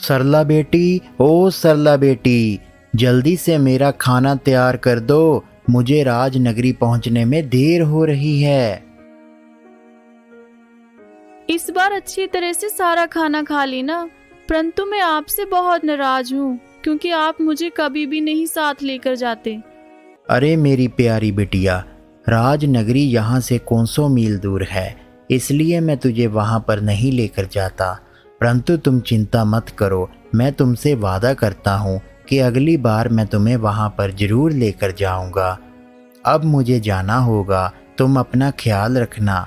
सरला बेटी, ओ सरला बेटी, जल्दी से मेरा खाना तैयार कर दो। मुझे राजनगरी पहुंचने में देर हो रही है। इस बार अच्छी तरह से सारा खाना खा ली ना, परंतु मैं आपसे बहुत नाराज हूँ क्योंकि आप मुझे कभी भी नहीं साथ लेकर जाते। अरे मेरी प्यारी बिटिया, राजनगरी यहाँ से कौन सौ मील दूर है, इसलिए मैं तुझे वहाँ पर नहीं लेकर जाता। परंतु तुम चिंता मत करो, मैं तुमसे वादा करता हूँ कि अगली बार मैं तुम्हें वहाँ पर ज़रूर लेकर जाऊँगा। अब मुझे जाना होगा, तुम अपना ख्याल रखना।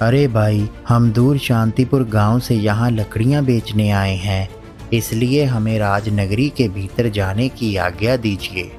अरे भाई, हम दूर शांतिपुर गांव से यहाँ लकड़ियाँ बेचने आए हैं, इसलिए हमें राजनगरी के भीतर जाने की आज्ञा दीजिए।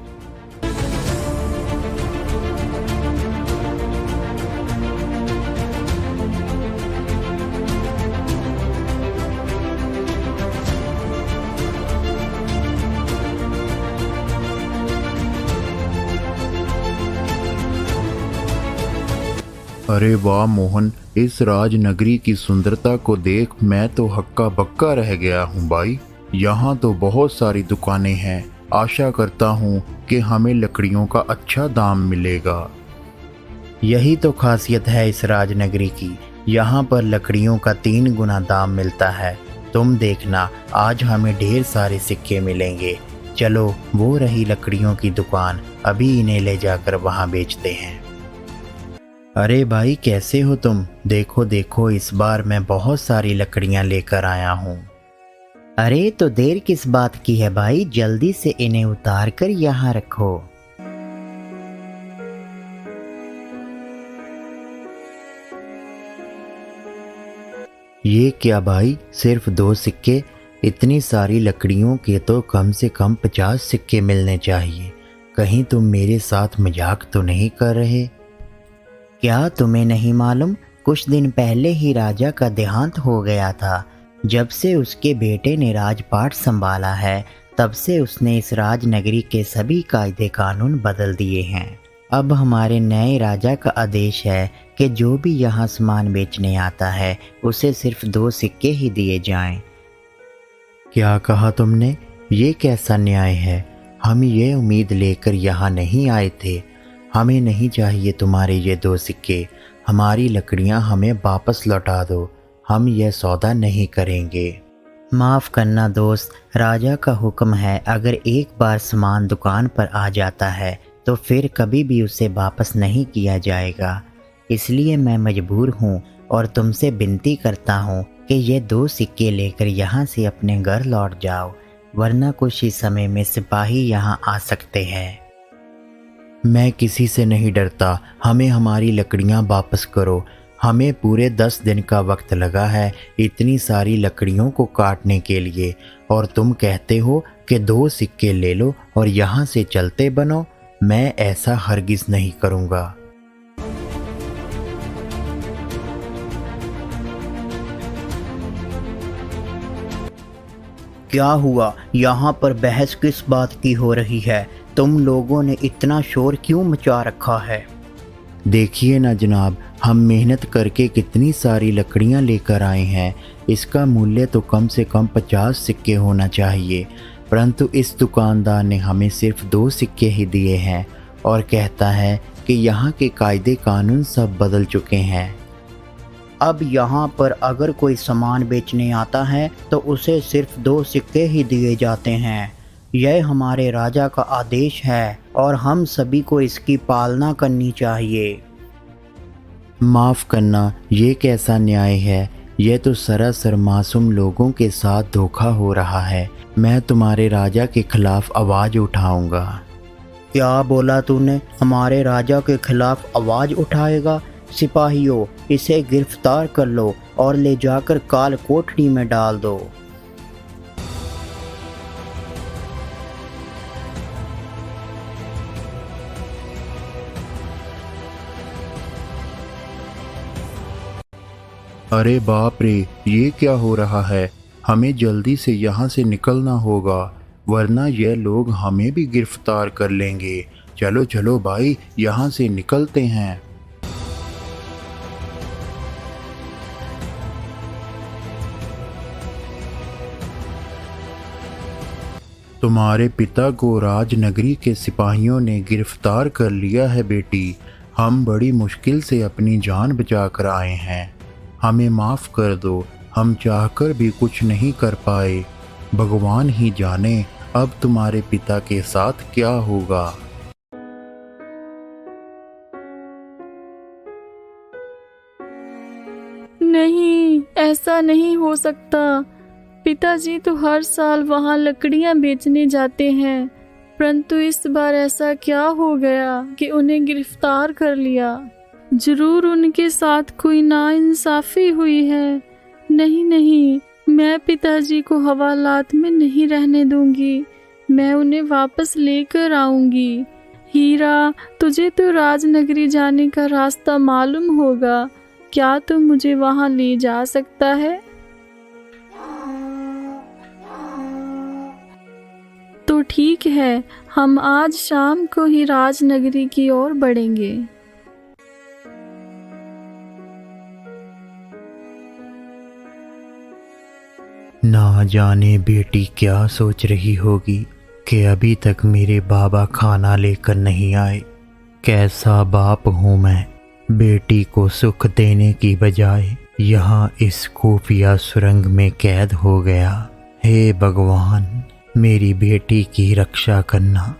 अरे वाह मोहन, इस राजनगरी की सुंदरता को देख मैं तो हक्का बक्का रह गया हूँ भाई। यहाँ तो बहुत सारी दुकानें हैं, आशा करता हूँ कि हमें लकड़ियों का अच्छा दाम मिलेगा। यही तो खासियत है इस राजनगरी की, यहाँ पर लकड़ियों का 3 गुना दाम मिलता है। तुम देखना, आज हमें ढेर सारे सिक्के मिलेंगे। चलो, वो रही लकड़ियों की दुकान, अभी इन्हें ले जाकर वहाँ बेचते हैं। अरे भाई, कैसे हो तुम? देखो देखो, इस बार मैं बहुत सारी लकड़ियाँ लेकर आया हूँ। अरे तो देर किस बात की है भाई, जल्दी से इन्हें उतार कर यहाँ रखो। ये क्या भाई, सिर्फ 2 सिक्के? इतनी सारी लकड़ियों के तो कम से कम 50 सिक्के मिलने चाहिए। कहीं तुम मेरे साथ मजाक तो नहीं कर रहे? क्या तुम्हें नहीं मालूम, कुछ दिन पहले ही राजा का देहांत हो गया था। जब से उसके बेटे ने राजपाट संभाला है, तब से उसने इस राजनगरी के सभी कायदे कानून बदल दिए हैं। अब हमारे नए राजा का आदेश है कि जो भी यहाँ सामान बेचने आता है, उसे सिर्फ 2 सिक्के ही दिए जाएं। क्या कहा तुमने? ये कैसा न्याय है? हम ये उम्मीद लेकर यहाँ नहीं आए थे। हमें नहीं चाहिए तुम्हारे ये 2 सिक्के। हमारी लकड़ियाँ हमें वापस लौटा दो, हम यह सौदा नहीं करेंगे। माफ़ करना दोस्त, राजा का हुक्म है, अगर एक बार सामान दुकान पर आ जाता है तो फिर कभी भी उसे वापस नहीं किया जाएगा। इसलिए मैं मजबूर हूँ और तुमसे विनती करता हूँ कि ये 2 सिक्के लेकर यहाँ से अपने घर लौट जाओ, वरना कुछ ही समय में सिपाही यहाँ आ सकते हैं। मैं किसी से नहीं डरता, हमें हमारी लकड़ियाँ वापस करो। हमें पूरे 10 दिन का वक्त लगा है इतनी सारी लकड़ियों को काटने के लिए, और तुम कहते हो कि 2 सिक्के ले लो और यहाँ से चलते बनो। मैं ऐसा हरगिज़ नहीं करूँगा। क्या हुआ? यहाँ पर बहस किस बात की हो रही है? तुम लोगों ने इतना शोर क्यों मचा रखा है? देखिए ना जनाब, हम मेहनत करके कितनी सारी लकड़ियाँ लेकर आए हैं। इसका मूल्य तो कम से कम 50 सिक्के होना चाहिए, परंतु इस दुकानदार ने हमें सिर्फ 2 सिक्के ही दिए हैं और कहता है कि यहाँ के कायदे कानून सब बदल चुके हैं। अब यहाँ पर अगर कोई सामान बेचने आता है तो उसे सिर्फ 2 सिक्के ही दिए जाते हैं। यह हमारे राजा का आदेश है और हम सभी को इसकी पालना करनी चाहिए। माफ़ करना, ये कैसा न्याय है? यह तो सरासर मासूम लोगों के साथ धोखा हो रहा है। मैं तुम्हारे राजा के खिलाफ आवाज़ उठाऊंगा। क्या बोला तूने? हमारे राजा के खिलाफ आवाज़ उठाएगा? सिपाहियों, इसे गिरफ्तार कर लो और ले जाकर काल कोठरी में डाल दो। अरे बाप रे, ये क्या हो रहा है? हमें जल्दी से यहाँ से निकलना होगा, वरना ये लोग हमें भी गिरफ्तार कर लेंगे। चलो चलो भाई, यहाँ से निकलते हैं। तुम्हारे पिता को राजनगरी के सिपाहियों ने गिरफ्तार कर लिया है बेटी। हम बड़ी मुश्किल से अपनी जान बचा कर आए हैं। हमें माफ़ कर दो, हम चाहकर भी कुछ नहीं कर पाए। भगवान ही जाने अब तुम्हारे पिता के साथ क्या होगा। नहीं, ऐसा नहीं हो सकता। पिताजी तो हर साल वहाँ लकड़ियाँ बेचने जाते हैं, परंतु इस बार ऐसा क्या हो गया कि उन्हें गिरफ्तार कर लिया। जरूर उनके साथ कोई नाइंसाफ़ी हुई है। नहीं नहीं, मैं पिताजी को हवालात में नहीं रहने दूंगी। मैं उन्हें वापस लेकर आऊंगी। हीरा, तुझे तो राजनगरी जाने का रास्ता मालूम होगा। क्या तू मुझे वहाँ ले जा सकता है? तो ठीक है, हम आज शाम को ही राजनगरी की ओर बढ़ेंगे। ना जाने बेटी क्या सोच रही होगी कि अभी तक मेरे बाबा खाना लेकर नहीं आए। कैसा बाप हूँ मैं, बेटी को सुख देने की बजाय यहाँ इस खुफिया सुरंग में कैद हो गया। हे भगवान, मेरी बेटी की रक्षा करना।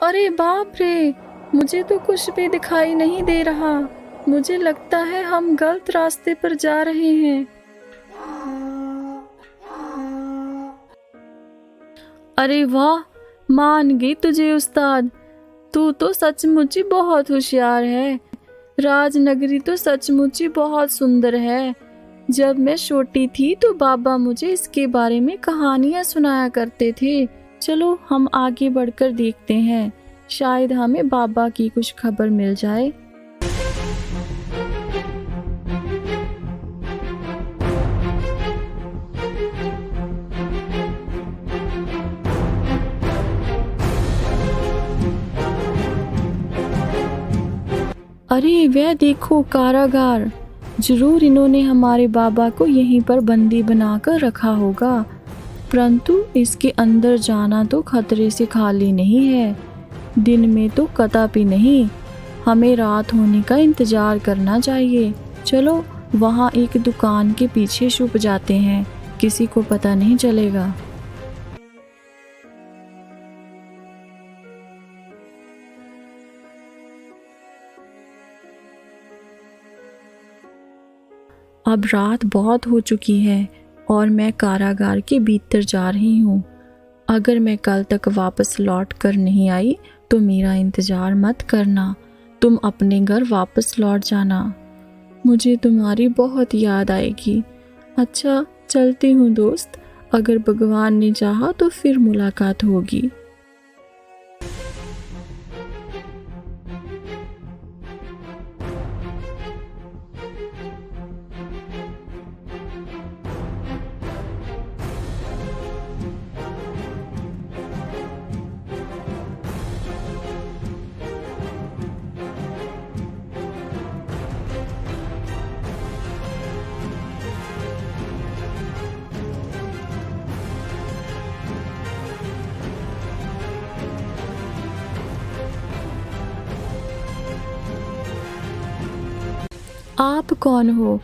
अरे बाप रे, मुझे तो कुछ भी दिखाई नहीं दे रहा। मुझे लगता है हम गलत रास्ते पर जा रहे हैं। अरे वाह, मान गई तुझे उस्ताद। तू तो सचमुच ही बहुत होशियार है। राजनगरी तो सचमुच ही बहुत सुंदर है। जब मैं छोटी थी तो बाबा मुझे इसके बारे में कहानियां सुनाया करते थे। चलो हम आगे बढ़कर देखते हैं, शायद हमें बाबा की कुछ खबर मिल जाए। अरे वह देखो, कारागार। जरूर इन्होंने हमारे बाबा को यहीं पर बंदी बनाकर रखा होगा, परंतु इसके अंदर जाना तो खतरे से खाली नहीं है। दिन में तो कदापि नहीं। हमें रात होने का इंतजार करना चाहिए। चलो वहाँ एक दुकान के पीछे छुप जाते हैं, किसी को पता नहीं चलेगा। अब रात बहुत हो चुकी है और मैं कारागार के भीतर जा रही हूँ। अगर मैं कल तक वापस लौट कर नहीं आई तो मेरा इंतज़ार मत करना। तुम अपने घर वापस लौट जाना। मुझे तुम्हारी बहुत याद आएगी। अच्छा, चलती हूँ दोस्त। अगर भगवान ने चाहा तो फिर मुलाकात होगी। आप कौन हो?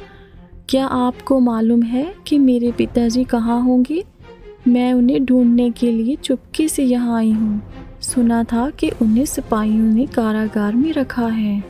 क्या आपको मालूम है कि मेरे पिताजी कहाँ होंगे? मैं उन्हें ढूंढने के लिए चुपके से यहाँ आई हूँ। सुना था कि उन्हें सिपाहियों ने कारागार में रखा है।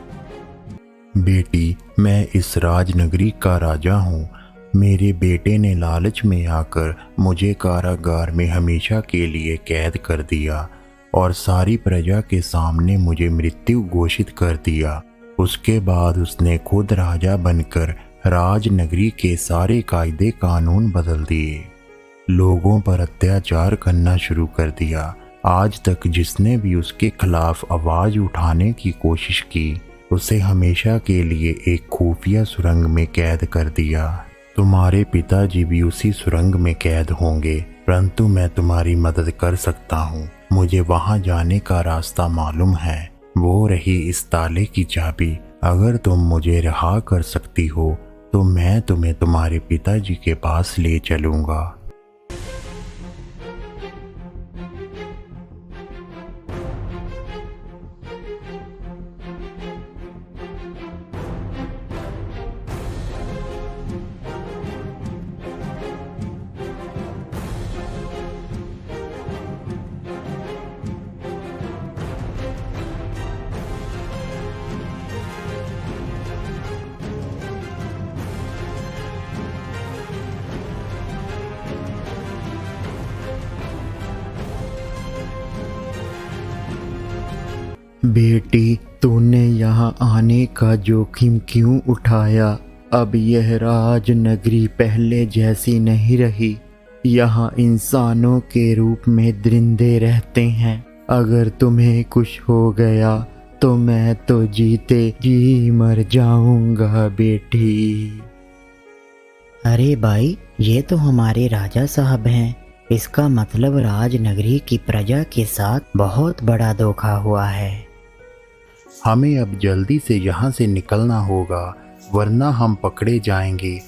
बेटी, मैं इस राजनगरी का राजा हूँ। मेरे बेटे ने लालच में आकर मुझे कारागार में हमेशा के लिए कैद कर दिया और सारी प्रजा के सामने मुझे मृत्यु घोषित कर दिया। उसके बाद उसने खुद राजा बनकर राजनगरी के सारे कायदे कानून बदल दिए, लोगों पर अत्याचार करना शुरू कर दिया आज तक जिसने भी उसके खिलाफ आवाज उठाने की कोशिश की उसे हमेशा के लिए एक खुफिया सुरंग में कैद कर दिया। तुम्हारे पिताजी भी उसी सुरंग में कैद होंगे, परंतु मैं तुम्हारी मदद कर सकता हूँ। मुझे वहाँ जाने का रास्ता मालूम है, वो रही इस ताले की चाबी। अगर तुम मुझे रिहा कर सकती हो तो मैं तुम्हें तुम्हारे पिताजी के पास ले चलूँगा। बेटी, तूने यहाँ आने का जोखिम क्यों उठाया? अब यह राजनगरी पहले जैसी नहीं रही। यहाँ इंसानों के रूप में दरिंदे रहते हैं। अगर तुम्हें कुछ हो गया तो मैं तो जीते जी मर जाऊंगा बेटी। अरे भाई, ये तो हमारे राजा साहब हैं। इसका मतलब राजनगरी की प्रजा के साथ बहुत बड़ा धोखा हुआ है। हमें अब जल्दी से यहाँ से निकलना होगा, वरना हम पकड़े जाएंगे।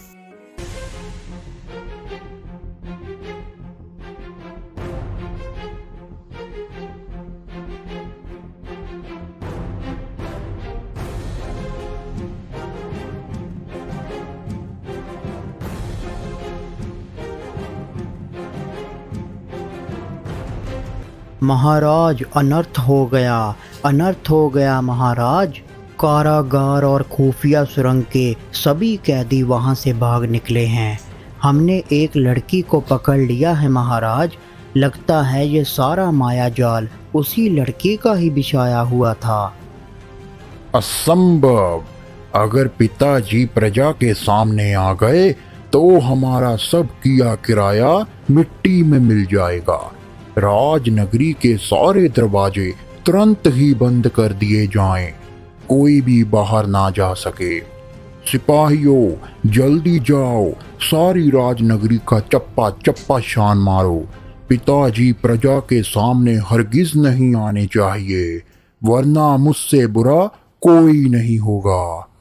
महाराज, अनर्थ हो गया, अनर्थ हो गया महाराज। कारागार और खुफिया सुरंग के सभी कैदी वहां से भाग निकले हैं। हमने एक लड़की को पकड़ लिया है महाराज। लगता है ये सारा माया जाल उसी लड़की का ही बिछाया हुआ था। असंभव! अगर पिताजी प्रजा के सामने आ गए तो हमारा सब किया किराया मिट्टी में मिल जाएगा। राजनगरी के सारे दरवाजे तुरंत ही बंद कर दिए जाएं, कोई भी बाहर ना जा सके। सिपाहियों, जल्दी जाओ, सारी राजनगरी का चप्पा चप्पा शान मारो। पिताजी प्रजा के सामने हरगिज नहीं आने चाहिए, वरना मुझसे बुरा कोई नहीं होगा।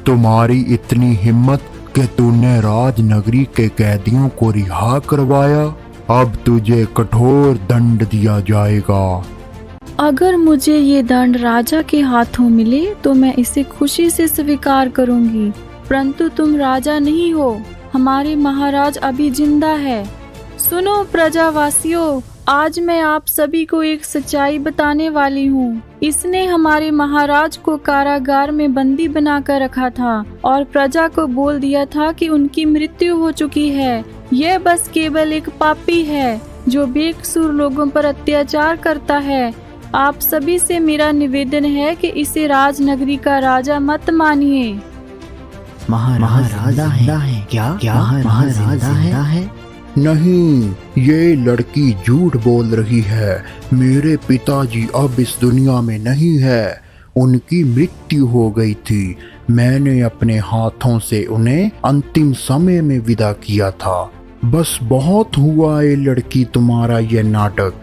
तुम्हारी इतनी हिम्मत कि तूने राजनगरी के कैदियों को रिहा करवाया। अब तुझे कठोर दंड दिया जाएगा। अगर मुझे ये दंड राजा के हाथों मिले तो मैं इसे खुशी से स्वीकार करूंगी। परंतु तुम राजा नहीं हो, हमारे महाराज अभी जिंदा है। सुनो प्रजावासियों, आज मैं आप सभी को एक सच्चाई बताने वाली हूँ। इसने हमारे महाराज को कारागार में बंदी बनाकर रखा था और प्रजा को बोल दिया था कि उनकी मृत्यु हो चुकी है। यह बस केवल एक पापी है जो बेकसूर लोगों पर अत्याचार करता है। आप सभी से मेरा निवेदन है कि इसे राजनगरी का राजा मत मानिए। महाराज जिंदा है? क्या महाराज जिंदा है? नहीं, ये लड़की झूठ बोल रही है। मेरे पिताजी अब इस दुनिया में नहीं है, उनकी मृत्यु हो गई थी। मैंने अपने हाथों से उन्हें अंतिम समय में विदा किया था। बस बहुत हुआ ये लड़की तुम्हारा ये नाटक।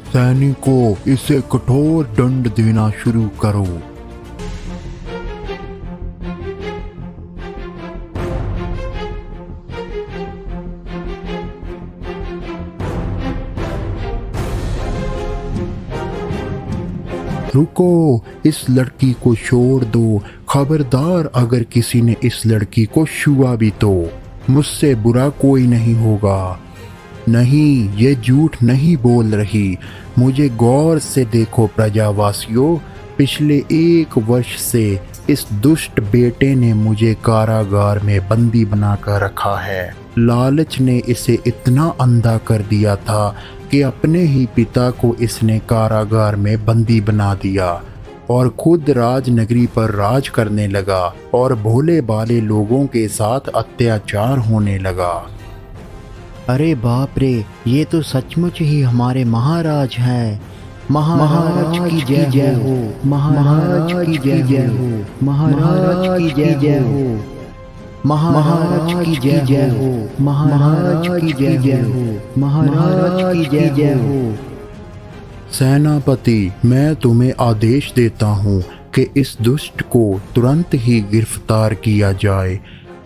सैनिकों, इसे कठोर दंड देना शुरू करो। रुको, इस लड़की को छोड़ दो। खबरदार, अगर किसी ने इस लड़की को छुआ भी तो मुझसे बुरा कोई नहीं होगा। नहीं, ये झूठ नहीं बोल रही। मुझे गौर से देखो प्रजावासियों, पिछले 1 वर्ष से इस दुष्ट बेटे ने मुझे कारागार में बंदी बनाकर रखा है। लालच ने इसे इतना अंधा कर दिया था कि अपने ही पिता को इसने कारागार में बंदी बना दिया और खुद राजनगरी पर राज करने लगा और भोले भाले लोगों के साथ अत्याचार होने लगा। अरे बाप रे, ये तो सचमुच ही हमारे महाराज हैं। महाराज की जय हो, महाराज की जय हो, महाराज की जय हो, महाराज की जय हो, महाराज की जय हो, महाराज की जय हो। सेनापति, मैं तुम्हें आदेश देता हूँ कि इस दुष्ट को तुरंत ही गिरफ्तार किया जाए।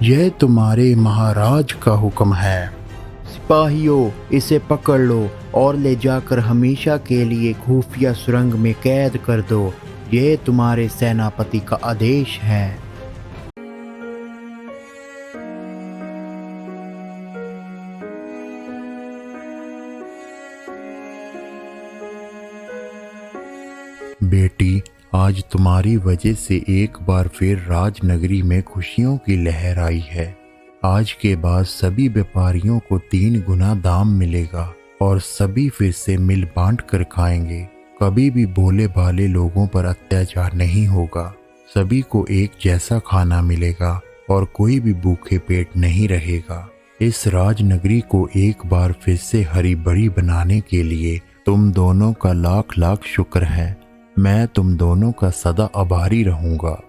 यह तुम्हारे महाराज का हुक्म है। सिपाहियों, इसे पकड़ लो और ले जाकर हमेशा के लिए खुफिया सुरंग में कैद कर दो। ये तुम्हारे सेनापति का आदेश है। बेटी, आज तुम्हारी वजह से एक बार फिर राजनगरी में खुशियों की लहर आई है। आज के बाद सभी व्यापारियों को 3 गुना दाम मिलेगा और सभी फिर से मिल बांट कर खाएंगे। कभी भी भोले भाले लोगों पर अत्याचार नहीं होगा। सभी को एक जैसा खाना मिलेगा और कोई भी भूखे पेट नहीं रहेगा। इस राजनगरी को एक बार फिर से हरी भरी बनाने के लिए तुम दोनों का लाख लाख शुक्र है। मैं तुम दोनों का सदा आभारी रहूंगा।